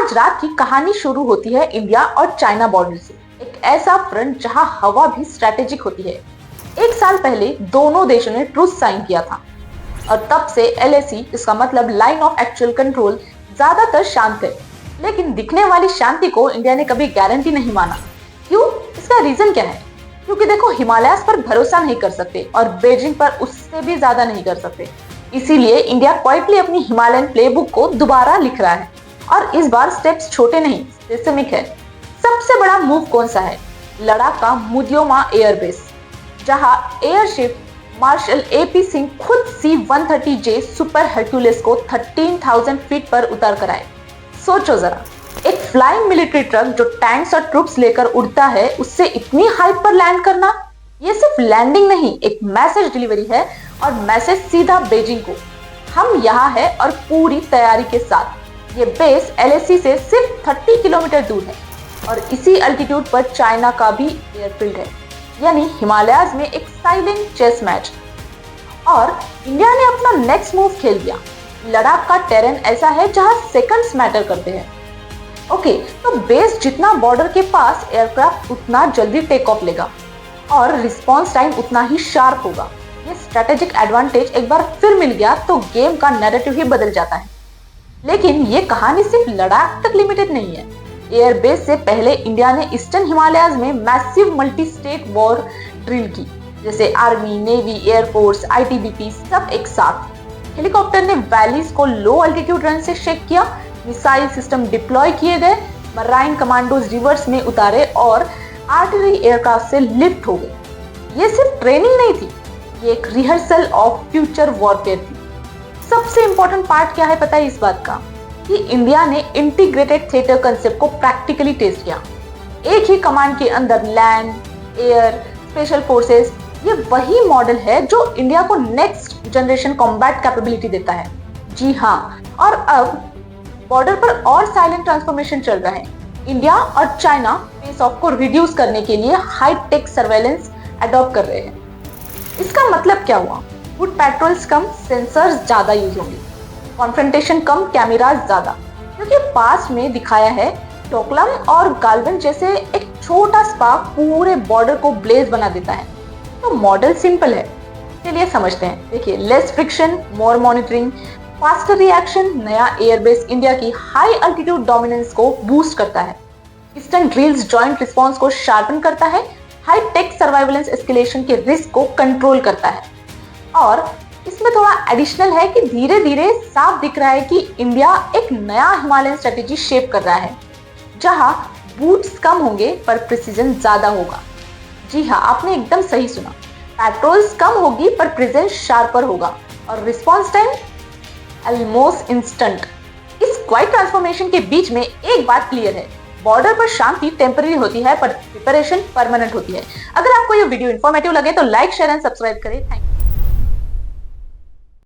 आज रात की कहानी शुरू होती है इंडिया और चाइना बॉर्डर से। एक ऐसा फ्रंट जहां हवा भी स्ट्रेटेजिक होती है। एक साल पहले दोनों देशों ने ट्रूस साइन किया था और तब से LAC, इसका मतलब लाइन ऑफ एक्चुअल कंट्रोल, ज्यादातर शांत है। लेकिन दिखने वाली शांति को इंडिया ने कभी गारंटी नहीं माना। क्यों? इसका रीजन क्या है? क्योंकि देखो, हिमालयास पर भरोसा नहीं कर सकते और बीजिंग पर उससे भी ज्यादा नहीं कर सकते। इसीलिए इंडिया क्वाइटली अपनी हिमालयन प्लेबुक को दोबारा लिख रहा है और इस बार स्टेप्स छोटे नहीं, सिस्टमिक है। सबसे बड़ा मूव कौन सा है? लद्दाख का मुद्योमा एयरबेस, जहां एयरशिप मार्शल AP सिंह खुद C-130J सुपर हर्क्यूलिस को 13,000 फीट पर उतार कर आए। सोचो जरा, एक फ्लाइंग मिलिट्री ट्रक जो टैंक्स और ट्रूप्स लेकर उड़ता है, उससे इतनी हाइट पर लैंड करना, ये सिर्फ लैंडिंग नहीं, एक मैसेज डिलीवरी है। और मैसेज सीधा बीजिंग को, हम यहाँ है और पूरी तैयारी के साथ। ये बेस LAC से सिर्फ 30 किलोमीटर दूर है और इसी अल्टीट्यूड पर चाइना का भी एयरफील्ड है। यानी हिमालयाज में एक साइलेंट चेस मैच। और इंडिया ने अपना नेक्स्ट मूव खेल दिया। लद्दाख का टेरेन ऐसा है जहां सेकंड्स मैटर करते हैं। ओके, तो बेस जितना बॉर्डर के पास, एयरक्राफ्ट उतना जल्दी टेक ऑफ लेगा और रिस्पॉन्स टाइम उतना ही शार्प होगा। ये स्ट्रेटेजिक एडवांटेज एक बार फिर मिल गया तो गेम का नैरेटिव ही बदल जाता है। लेकिन ये कहानी सिर्फ लद्दाख तक लिमिटेड नहीं है। एयरबेस से पहले इंडिया ने ईस्टर्न हिमालयाज में massive multi state war drill की, जैसे आर्मी, नेवी, एयरफोर्स, ITBP सब एक साथ। हेलीकॉप्टर ने वैलीज को लो अल्टीट्यूड रन से शेक किया, मिसाइल सिस्टम डिप्लॉय किए गए, मराइन कमांडोज रिवर्स में उतारे और आर्टिलरी एयरक्राफ्ट से लिफ्ट हो गए। ये सिर्फ ट्रेनिंग नहीं थी, ये एक रिहर्सल ऑफ फ्यूचर वॉरफेयर थी। सबसे इंपॉर्टेंट पार्ट क्या है पता है इस बात का? कि इंडिया ने इंटीग्रेटेड थिएटर कांसेप्ट को प्रैक्टिकली टेस्ट किया। एक ही कमांड के अंदर लैंड, एयर, स्पेशल फोर्सेस, ये वही मॉडल है जो इंडिया को नेक्स्ट जनरेशन कॉम्बैट कैपेबिलिटी देता है। जी हाँ, और अब बॉर्डर पर और साइलेंट ट्रांसफॉर्मेशन चल रहा है। इंडिया और चाइना फेस ऑफ को रिड्यूस करने के लिए हाई टेक सर्वेलेंस अडॉप्ट कर रहे हैं। इसका मतलब क्या हुआ? फुट पेट्रोल्स कम, सेंसर्स ज्यादा यूज होंगे, कॉन्फ्रंटेशन कम, कैमरास ज्यादा। क्योंकि पास में दिखाया है, डोकलाम और गालवन जैसे एक छोटा स्पार्क पूरे बॉर्डर को ब्लेज बना देता है। तो मॉडल सिंपल है, चलिए समझते हैं। देखिए, लेस फ्रिक्शन, मोर मॉनिटरिंग, फास्टर रिएक्शन। नया एयरबेस इंडिया की हाई अल्टीट्यूड डोमिनेंस को बूस्ट करता है, ईस्टर्न ड्रिल्स जॉइंट रिस्पॉन्स को शार्पन करता है, हाई टेक सर्वाइवेलेंस एस्केलेशन के रिस्क को कंट्रोल करता है। और इसमें थोड़ा एडिशनल है कि धीरे धीरे साफ दिख रहा है कि इंडिया एक नया हिमालयन स्ट्रेटेजी शेप कर रहा है, जहां बूट्स कम होंगे पर प्रिसीजन ज्यादा होगा। जी हाँ, आपने एकदम सही सुना, पेट्रोल्स कम होगी पर प्रेजेंस शार्पर होगा और रिस्पॉन्स टाइम ऑलमोस्ट इंस्टेंट। इस क्वाइट ट्रांसफॉर्मेशन के बीच में एक बात क्लियर है, बॉर्डर पर शांति टेम्पररी होती है पर प्रिपरेशन परमानेंट होती है। अगर आपको ये वीडियो इन्फॉर्मेटिव लगे तो लाइक, शेयर एंड सब्सक्राइब करें। Thank you.